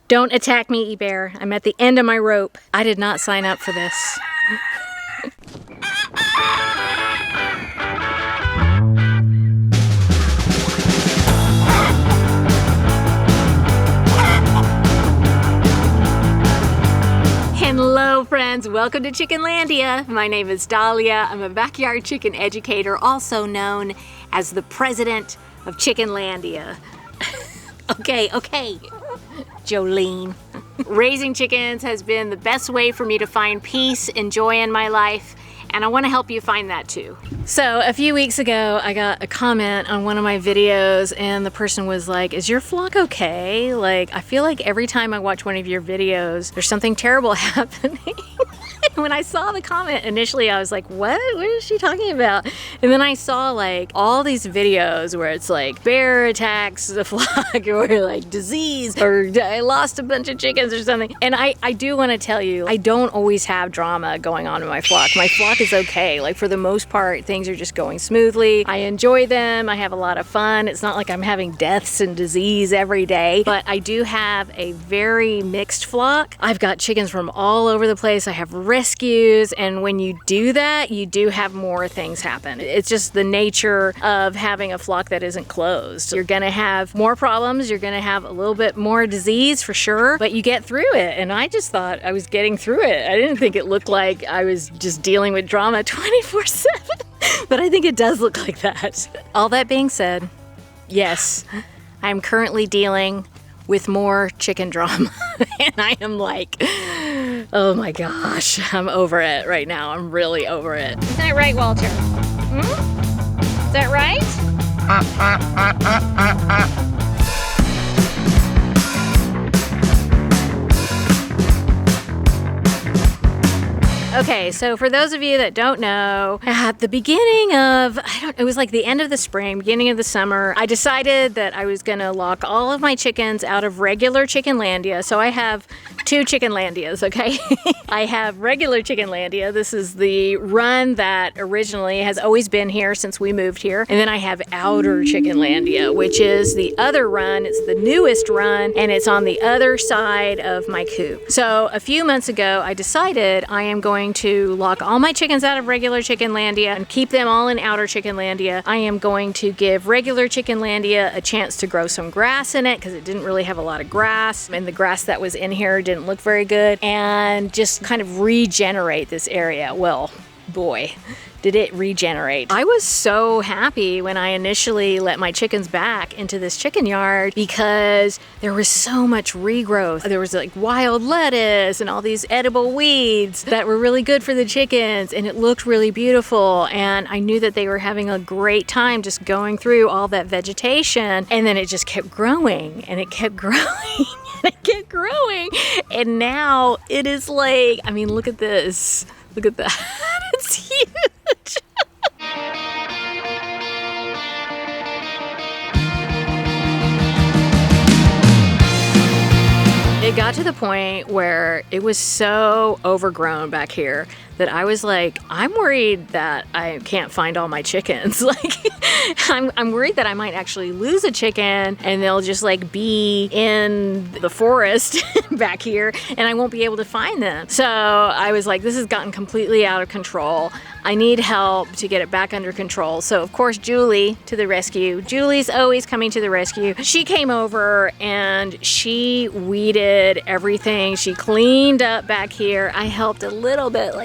Don't attack me, E-Bear. I'm at the end of my rope. I did not sign up for this. Hello friends, welcome to Chickenlandia. My name is Dahlia. I'm a backyard chicken educator, also known as the president of Chickenlandia. Okay. Jolene. Raising chickens has been the best way for me to find peace and joy in my life, and I want to help you find that too. So a few weeks ago, I got a comment on one of my videos and the person was like, is your flock okay? Like, I feel like every time I watch one of your videos, there's something terrible happening. When I saw the comment initially, I was like, what is she talking about? And then I saw like all these videos where it's like bear attacks the flock or like disease or I lost a bunch of chickens or something. And I do want to tell you, I don't always have drama going on in my flock. My flock is okay. Like for the most part, things are just going smoothly. I enjoy them. I have a lot of fun. It's not like I'm having deaths and disease every day, but I do have a very mixed flock. I've got chickens from all over the place. I have rescues, and when you do that, you do have more things happen. It's just the nature of having a flock that isn't closed. You're gonna have more problems, you're gonna have a little bit more disease for sure, but you get through it, and I just thought I was getting through it. I didn't think it looked like I was just dealing with drama 24/7, but I think it does look like that. All that being said, yes, I'm currently dealing with more chicken drama, and I am like, oh my gosh, I'm over it right now. I'm really over it. Is that right, Walter? Is that right? Okay, so for those of you that don't know, at the beginning of, it was like the end of the spring, beginning of the summer, I decided that I was gonna lock all of my chickens out of regular Chickenlandia. So I have two Chickenlandias, okay? I have regular Chickenlandia. This is the run that originally has always been here since we moved here. And then I have outer Chickenlandia, which is the other run. It's the newest run, and it's on the other side of my coop. So a few months ago, I decided I am going to lock all my chickens out of regular Chickenlandia and keep them all in outer Chickenlandia. I am going to give regular Chickenlandia a chance to grow some grass in it because it didn't really have a lot of grass, and the grass that was in here didn't look very good, and just kind of regenerate this area. Well, boy, did it regenerate. I was so happy when I initially let my chickens back into this chicken yard because there was so much regrowth. There was like wild lettuce and all these edible weeds that were really good for the chickens, and it looked really beautiful, and I knew that they were having a great time just going through all that vegetation, and then it just kept growing and it kept growing. It kept growing, and now it is like, I mean, look at this. Look at that. It's huge. It got to the point where it was so overgrown back here that I was like, I'm worried that I can't find all my chickens. Like, I'm worried that I might actually lose a chicken and they'll just like be in the forest back here and I won't be able to find them. So I was like, this has gotten completely out of control. I need help to get it back under control. So of course, Julie to the rescue. Julie's always coming to the rescue. She came over and she weeded everything. She cleaned up back here. I helped a little bit,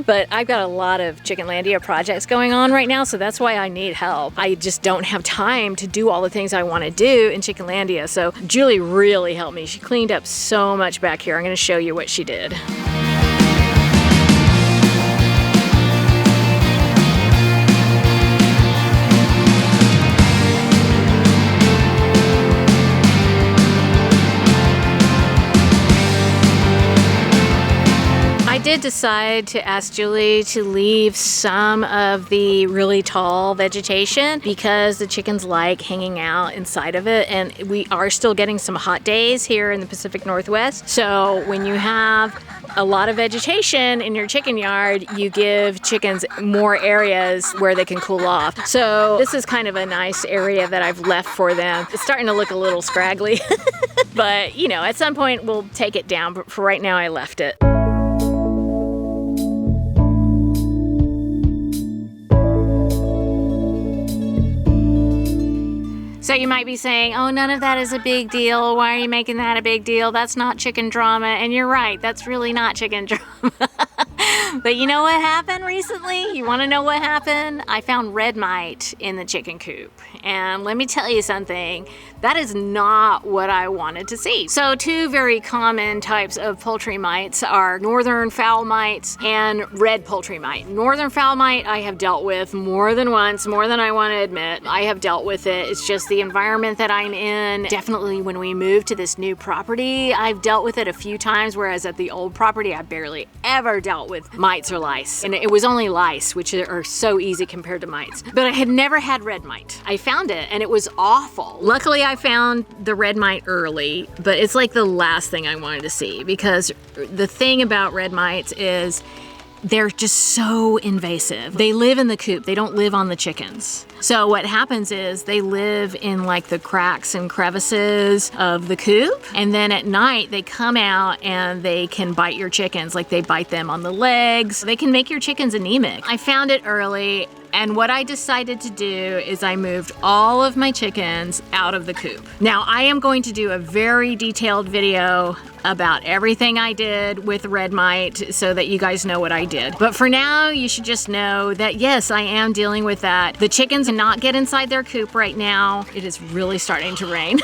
but I've got a lot of Chickenlandia projects going on right now, so that's why I need help. I just don't have time to do all the things I want to do in Chickenlandia. So Julie really helped me. She cleaned up so much back here. I'm going to show you what she did. I did decide to ask Julie to leave some of the really tall vegetation because the chickens like hanging out inside of it, and we are still getting some hot days here in the Pacific Northwest. So when you have a lot of vegetation in your chicken yard, you give chickens more areas where they can cool off. So this is kind of a nice area that I've left for them. It's starting to look a little scraggly, but you know, at some point we'll take it down, but for right now I left it. So you might be saying, oh, none of that is a big deal. Why are you making that a big deal? That's not chicken drama. And you're right, that's really not chicken drama. But you know what happened recently? You want to know what happened? I found red mite in the chicken coop. And let me tell you something, that is not what I wanted to see. So two very common types of poultry mites are northern fowl mites and red poultry mite. Northern fowl mite I have dealt with more than once, more than I want to admit. I have dealt with it. It's just the environment that I'm in. Definitely when we moved to this new property, I've dealt with it a few times, whereas at the old property, I barely ever dealt with mites or lice. And it was only lice, which are so easy compared to mites. But I had never had red mite. I found it and it was awful. Luckily, I found the red mite early, but it's like the last thing I wanted to see, because the thing about red mites is they're just so invasive. They live in the coop, they don't live on the chickens. So what happens is they live in like the cracks and crevices of the coop, and then at night they come out and they can bite your chickens, like they bite them on the legs. They can make your chickens anemic. I found it early, and what I decided to do is I moved all of my chickens out of the coop. Now I am going to do a very detailed video about everything I did with red mite so that you guys know what I did. But for now, you should just know that yes, I am dealing with that. The chickens cannot get inside their coop right now. It is really starting to rain.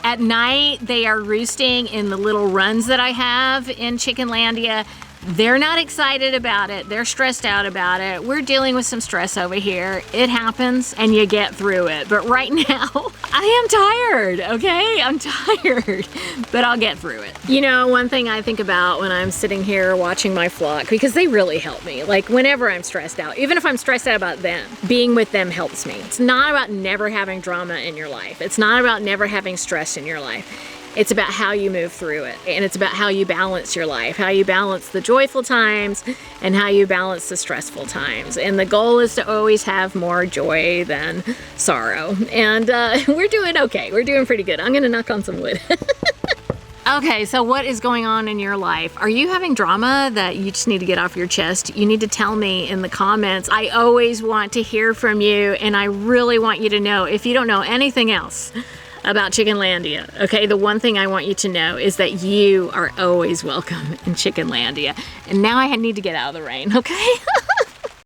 At night, they are roosting in the little runs that I have in Chickenlandia. They're not excited about it. They're stressed out about it. We're dealing with some stress over here. It happens and you get through it. But right now, I am tired, okay? I'm tired, but I'll get through it. You know, one thing I think about when I'm sitting here watching my flock, because they really help me. Like whenever I'm stressed out, even if I'm stressed out about them, being with them helps me. It's not about never having drama in your life. It's not about never having stress in your life. It's about how you move through it, and it's about how you balance your life, how you balance the joyful times and how you balance the stressful times. And the goal is to always have more joy than sorrow. And we're doing okay. We're doing pretty good. I'm gonna knock on some wood. Okay, so what is going on in your life? Are you having drama that you just need to get off your chest? You need to tell me in the comments. I always want to hear from you, and I really want you to know, if you don't know anything else about Chickenlandia, okay, the one thing I want you to know is that you are always welcome in Chickenlandia. And now I need to get out of the rain, okay?